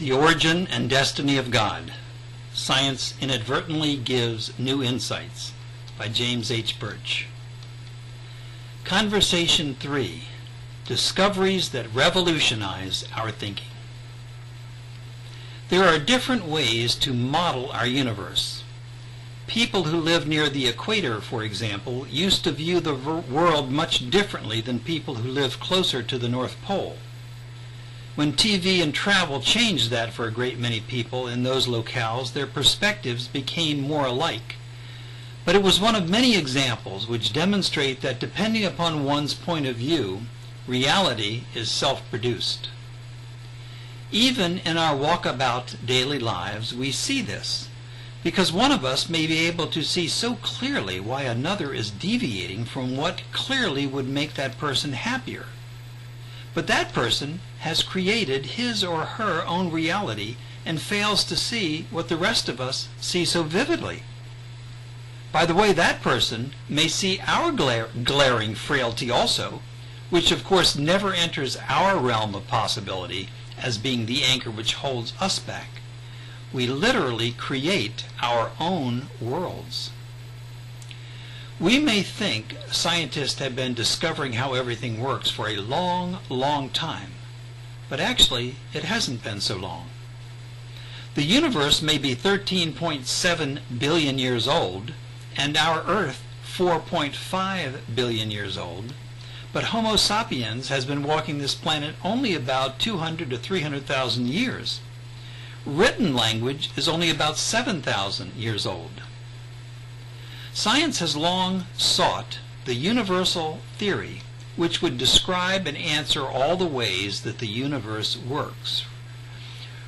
The Origin and Destiny of God. Science Inadvertently Gives New Insights by James H. Birch. Conversation 3. Discoveries that revolutionize our thinking. There are different ways to model our universe. People who live near the equator, for example, used to view the world much differently than people who live closer to the North Pole. When TV and travel changed that for a great many people in those locales, their perspectives became more alike. But it was one of many examples which demonstrate that depending upon one's point of view, reality is self-produced. Even in our walkabout daily lives, we see this, because one of us may be able to see so clearly why another is deviating from what clearly would make that person happier. But that person has created his or her own reality and fails to see what the rest of us see so vividly. By the way, that person may see our glaring frailty also, which of course never enters our realm of possibility as being the anchor which holds us back. We literally create our own worlds. We may think scientists have been discovering how everything works for a long, long time, but actually it hasn't been so long. The universe may be 13.7 billion years old, and our Earth 4.5 billion years old, but Homo sapiens has been walking this planet only about 200 to 300,000 years. Written language is only about 7,000 years old. Science has long sought the universal theory which would describe and answer all the ways that the universe works.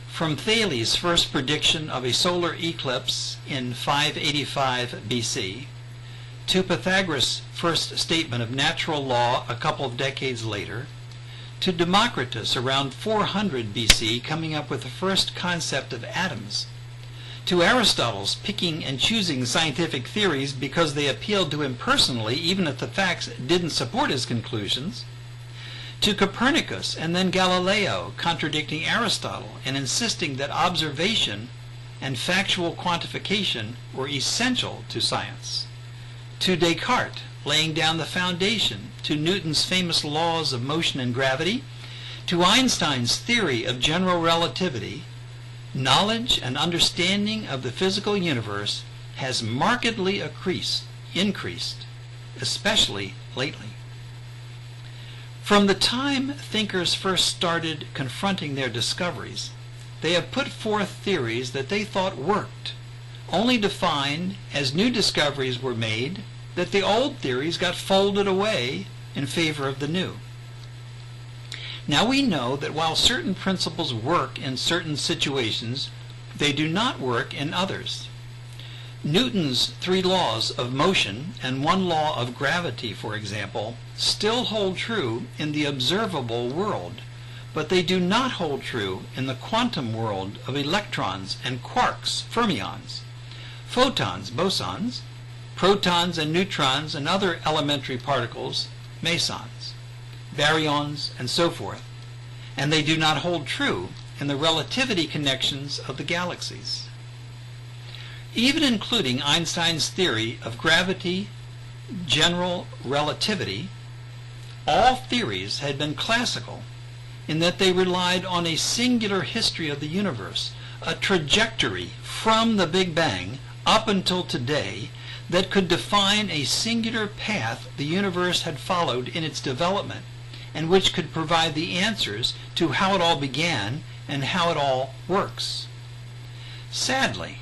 From Thales' first prediction of a solar eclipse in 585 BC, to Pythagoras' first statement of natural law a couple of decades later, to Democritus around 400 BC coming up with the first concept of atoms, to Aristotle's picking and choosing scientific theories because they appealed to him personally even if the facts didn't support his conclusions, to Copernicus and then Galileo contradicting Aristotle and insisting that observation and factual quantification were essential to science, to Descartes laying down the foundation, to Newton's famous laws of motion and gravity, to Einstein's theory of general relativity. Knowledge and understanding of the physical universe has markedly increased, especially lately. From the time thinkers first started confronting their discoveries, they have put forth theories that they thought worked, only to find, as new discoveries were made, that the old theories got folded away in favor of the new. Now we know that while certain principles work in certain situations, they do not work in others. Newton's 3 laws of motion and 1 law of gravity, for example, still hold true in the observable world, but they do not hold true in the quantum world of electrons and quarks, fermions, photons, bosons, protons and neutrons and other elementary particles, mesons, baryons, and so forth, and they do not hold true in the relativity connections of the galaxies. Even including Einstein's theory of gravity, general relativity, all theories had been classical in that they relied on a singular history of the universe, a trajectory from the Big Bang up until today that could define a singular path the universe had followed in its development, and which could provide the answers to how it all began and how it all works. Sadly,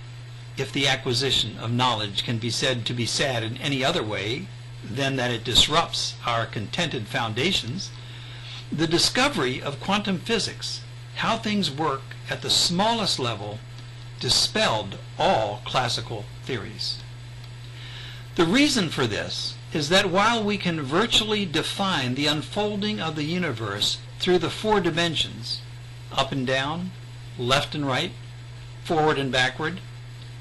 if the acquisition of knowledge can be said to be sad in any other way than that it disrupts our contented foundations, the discovery of quantum physics, how things work at the smallest level, dispelled all classical theories. The reason for this is that while we can virtually define the unfolding of the universe through the 4 dimensions, up and down, left and right, forward and backward,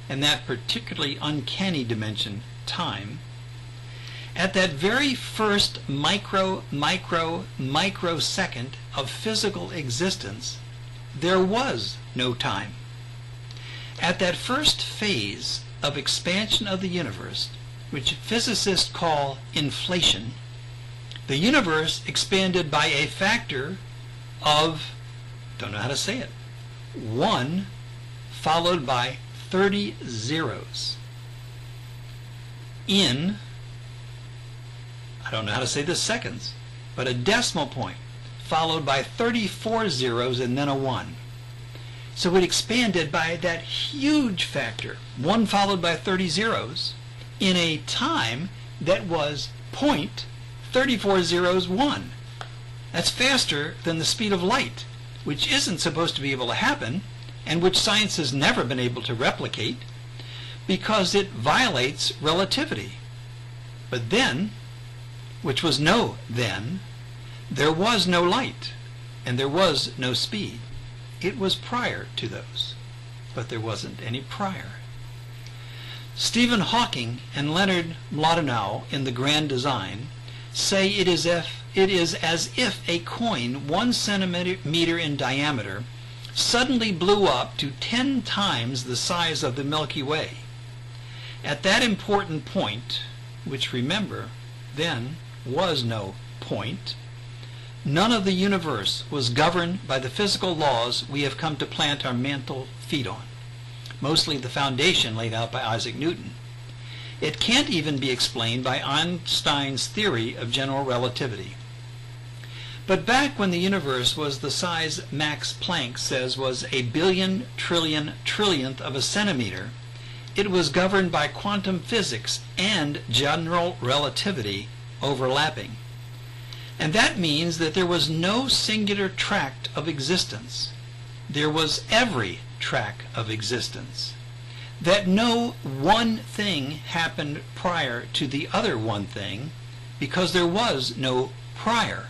and that particularly uncanny dimension, time, at that very first microsecond of physical existence, there was no time. At that first phase of expansion of the universe, which physicists call inflation, the universe expanded by a factor of, don't know how to say it, 1 followed by 30 zeros. In, I don't know how to say this seconds, but a decimal point followed by 34 zeros and then a 1. So it expanded by that huge factor, 1 followed by 30 zeros, in a time that was 0.34 zeros 1. That's faster than the speed of light, which isn't supposed to be able to happen, and which science has never been able to replicate, because it violates relativity. But then, which was no then, there was no light, and there was no speed. It was prior to those, but there wasn't any prior. Stephen Hawking and Leonard Mlodinow in The Grand Design say it is as if a coin 1 centimeter in diameter suddenly blew up to 10 times the size of the Milky Way. At that important point, which remember, then was no point, none of the universe was governed by the physical laws we have come to plant our mental feet on, mostly the foundation laid out by Isaac Newton. It can't even be explained by Einstein's theory of general relativity. But back when the universe was the size Max Planck says was a billion trillion trillionth of a centimeter, it was governed by quantum physics and general relativity overlapping. And that means that there was no singular tract of existence. There was every tract of existence. That no one thing happened prior to the other one thing, because there was no prior,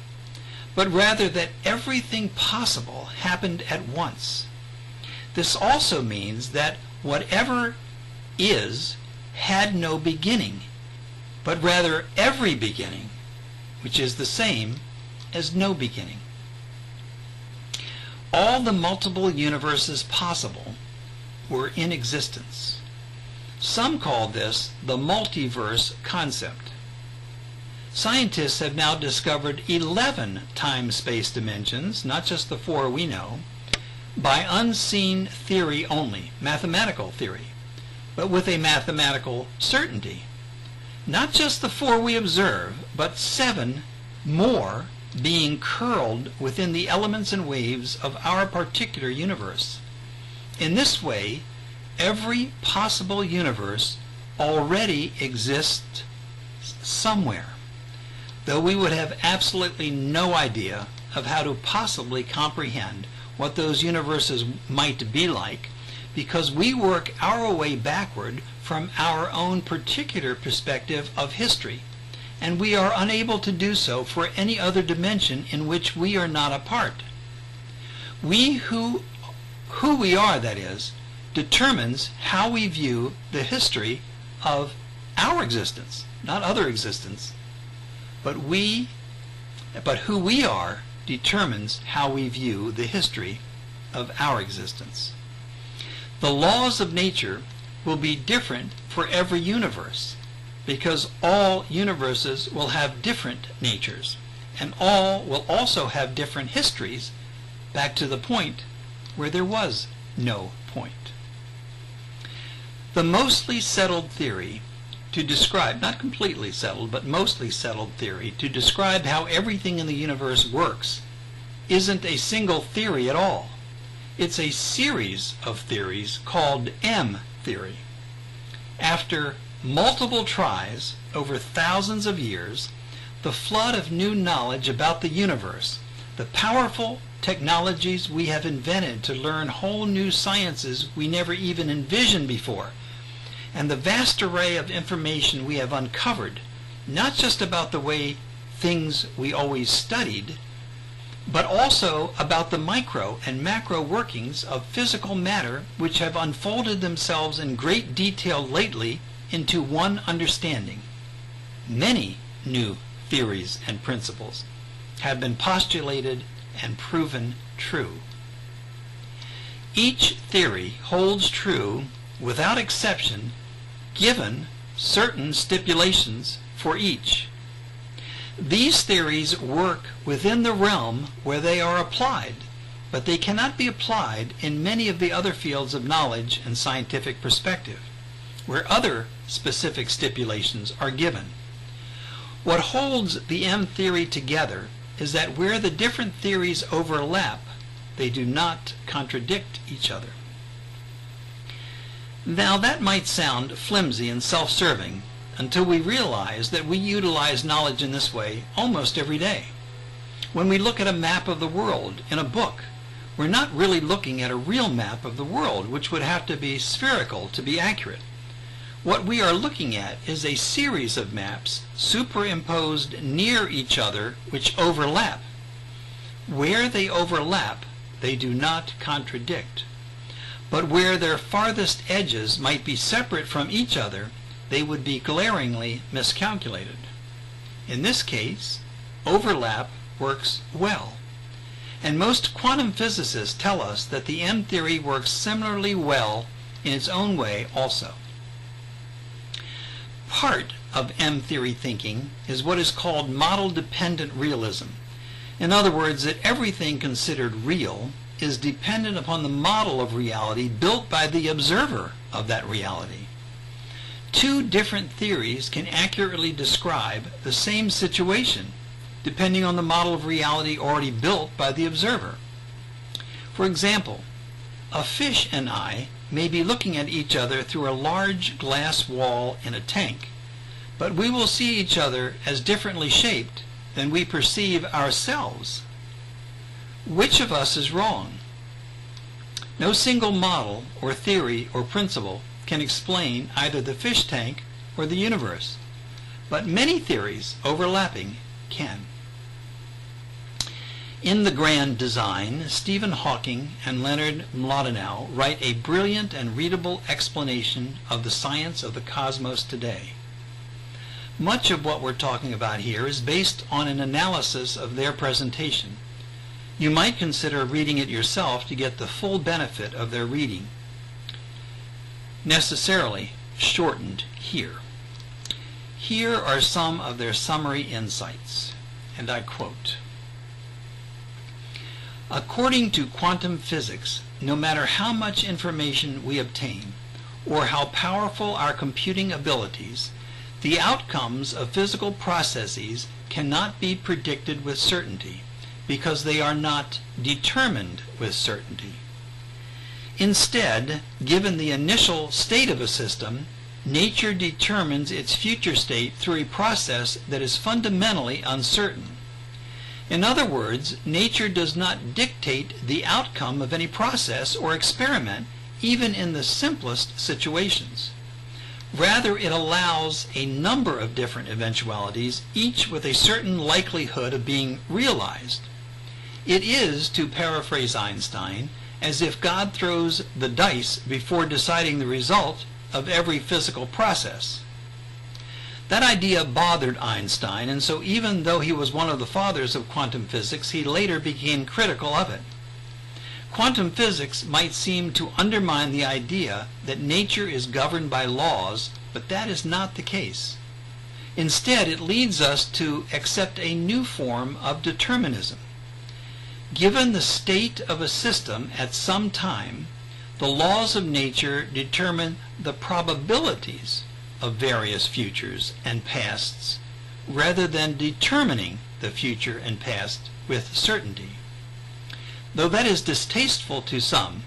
but rather that everything possible happened at once. This also means that whatever is had no beginning, but rather every beginning, which is the same as no beginning. All the multiple universes possible were in existence. Some call this the multiverse concept. Scientists have now discovered 11 time-space dimensions, not just the 4 we know, by unseen theory only, mathematical theory, but with a mathematical certainty. Not just the 4 we observe, but 7 more being curled within the elements and waves of our particular universe. In this way, every possible universe already exists somewhere, though we would have absolutely no idea of how to possibly comprehend what those universes might be like, because we work our way backward from our own particular perspective of history, and we are unable to do so for any other dimension in which we are not a part. Who we are, that is, determines how we view the history of our existence, not other existence, but who we are determines how we view the history of our existence. The laws of nature will be different for every universe, because all universes will have different natures, and all will also have different histories, back to the point where there was no point. The mostly settled theory to describe, not completely settled, but mostly settled theory to describe how everything in the universe works isn't a single theory at all. It's a series of theories called M-theory. After multiple tries over thousands of years, the flood of new knowledge about the universe, the powerful technologies we have invented to learn whole new sciences we never even envisioned before, and the vast array of information we have uncovered, not just about the way things we always studied, but also about the micro and macro workings of physical matter, which have unfolded themselves in great detail lately into one understanding. Many new theories and principles have been postulated and proven true. Each theory holds true without exception, given certain stipulations for each. These theories work within the realm where they are applied, but they cannot be applied in many of the other fields of knowledge and scientific perspective, where other specific stipulations are given. What holds the M theory together is that where the different theories overlap, they do not contradict each other. Now that might sound flimsy and self-serving until we realize that we utilize knowledge in this way almost every day. When we look at a map of the world in a book, we're not really looking at a real map of the world, which would have to be spherical to be accurate. What we are looking at is a series of maps superimposed near each other which overlap. Where they overlap, they do not contradict. But where their farthest edges might be separate from each other, they would be glaringly miscalculated. In this case, overlap works well. And most quantum physicists tell us that the M theory works similarly well in its own way also. Part of M theory thinking is what is called model-dependent realism. In other words, that everything considered real is dependent upon the model of reality built by the observer of that reality. Two different theories can accurately describe the same situation depending on the model of reality already built by the observer. For example, a fish and I may be looking at each other through a large glass wall in a tank, but we will see each other as differently shaped than we perceive ourselves. Which of us is wrong? No single model or theory or principle can explain either the fish tank or the universe, but many theories overlapping can. In The Grand Design, Stephen Hawking and Leonard Mlodinow write a brilliant and readable explanation of the science of the cosmos today. Much of what we're talking about here is based on an analysis of their presentation. You might consider reading it yourself to get the full benefit of their reading, necessarily shortened here. Here are some of their summary insights, and I quote, "According to quantum physics, no matter how much information we obtain, or how powerful our computing abilities, the outcomes of physical processes cannot be predicted with certainty, because they are not determined with certainty. Instead, given the initial state of a system, nature determines its future state through a process that is fundamentally uncertain. In other words, nature does not dictate the outcome of any process or experiment, even in the simplest situations. Rather, it allows a number of different eventualities, each with a certain likelihood of being realized. It is, to paraphrase Einstein, as if God throws the dice before deciding the result of every physical process." That idea bothered Einstein, and so even though he was one of the fathers of quantum physics, he later became critical of it. Quantum physics might seem to undermine the idea that nature is governed by laws, but that is not the case. Instead, it leads us to accept a new form of determinism. Given the state of a system at some time, the laws of nature determine the probabilities of various futures and pasts, rather than determining the future and past with certainty. Though that is distasteful to some,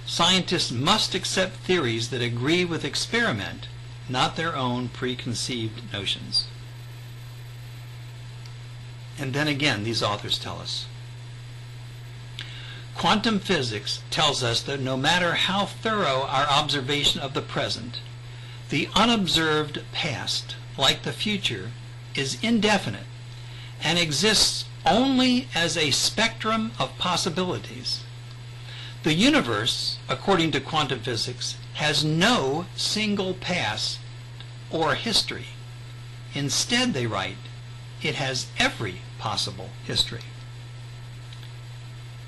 scientists must accept theories that agree with experiment, not their own preconceived notions. And then again, these authors tell us, quantum physics tells us that no matter how thorough our observation of the present, the unobserved past, like the future, is indefinite and exists only as a spectrum of possibilities. The universe, according to quantum physics, has no single past or history. Instead, they write, it has every possible history.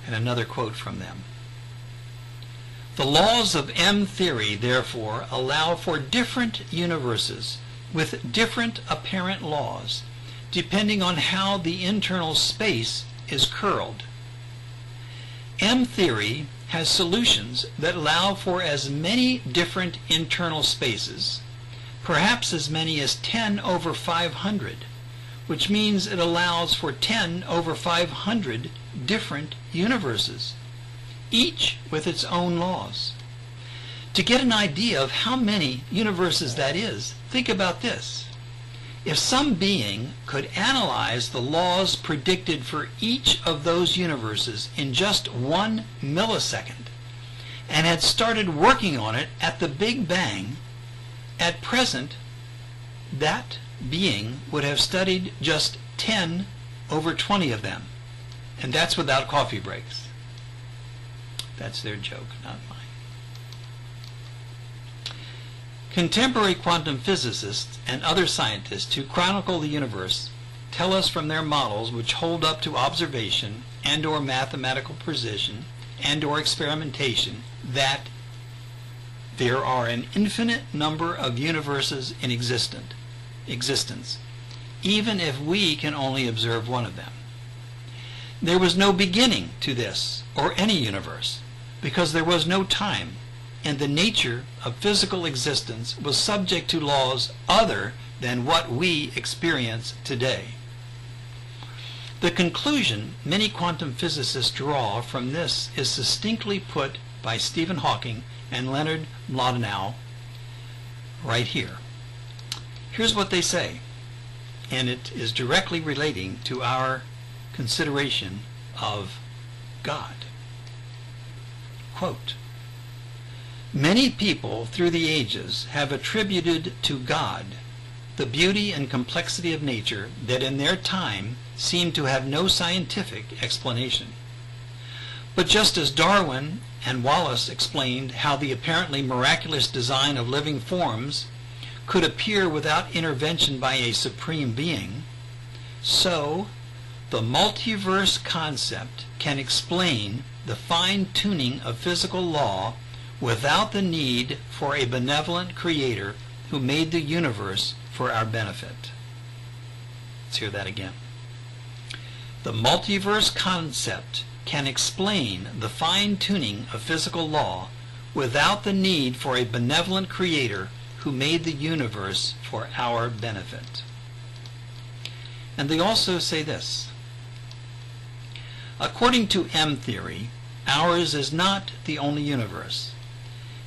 And another quote from them. The laws of M theory, therefore, allow for different universes with different apparent laws, depending on how the internal space is curled. M theory has solutions that allow for as many different internal spaces, perhaps as many as 10 over 500, which means it allows for 10 over 500 different universes, each with its own laws. To get an idea of how many universes that is, think about this. If some being could analyze the laws predicted for each of those universes in just 1 millisecond and had started working on it at the Big Bang, at present that being would have studied just 10 over 20 of them. And that's without coffee breaks. That's their joke, not mine. Contemporary quantum physicists and other scientists who chronicle the universe tell us from their models, which hold up to observation and or mathematical precision and or experimentation, that there are an infinite number of universes in existence, even if we can only observe one of them. There was no beginning to this or any universe, because there was no time, and the nature of physical existence was subject to laws other than what we experience today. The conclusion many quantum physicists draw from this is succinctly put by Stephen Hawking and Leonard Mlodinow right here. Here's what they say, and it is directly relating to our consideration of God. Quote, "Many people through the ages have attributed to God the beauty and complexity of nature that in their time seemed to have no scientific explanation. But just as Darwin and Wallace explained how the apparently miraculous design of living forms could appear without intervention by a supreme being, so the multiverse concept can explain the fine-tuning of physical law without the need for a benevolent creator who made the universe for our benefit." Let's hear that again. The multiverse concept can explain the fine-tuning of physical law without the need for a benevolent creator who made the universe for our benefit. And they also say this: according to M theory, ours is not the only universe.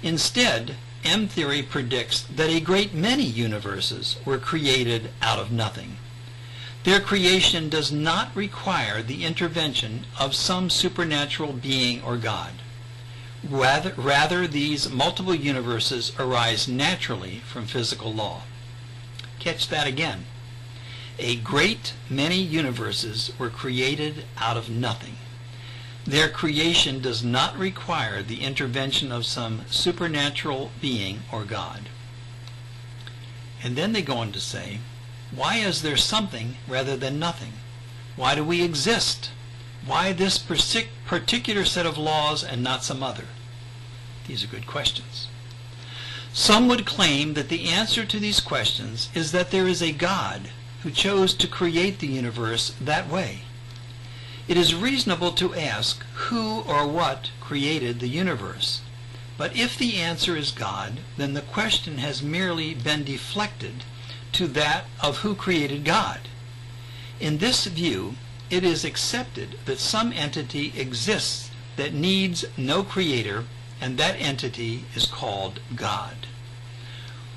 Instead, M theory predicts that a great many universes were created out of nothing. Their creation does not require the intervention of some supernatural being or God. Rather, these multiple universes arise naturally from physical law. Catch that again. A great many universes were created out of nothing. Their creation does not require the intervention of some supernatural being or God. And then they go on to say, why is there something rather than nothing? Why do we exist? Why this particular set of laws and not some other? These are good questions. Some would claim that the answer to these questions is that there is a God who chose to create the universe that way. It is reasonable to ask who or what created the universe. But if the answer is God, then the question has merely been deflected to that of who created God. In this view, it is accepted that some entity exists that needs no creator, and that entity is called God.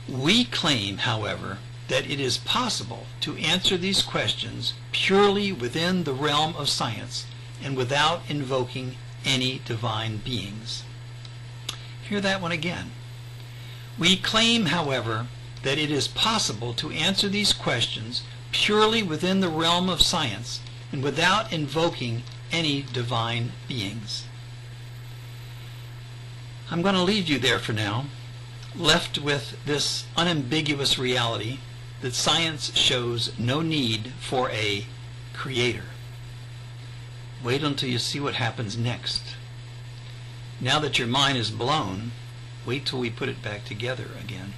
We claim, however, that it is possible to answer these questions purely within the realm of science and without invoking any divine beings. Hear that one again. We claim, however, that it is possible to answer these questions purely within the realm of science and without invoking any divine beings. I'm going to leave you there for now, left with this unambiguous reality that science shows no need for a creator. Wait until you see what happens next. Now that your mind is blown, wait till we put it back together again.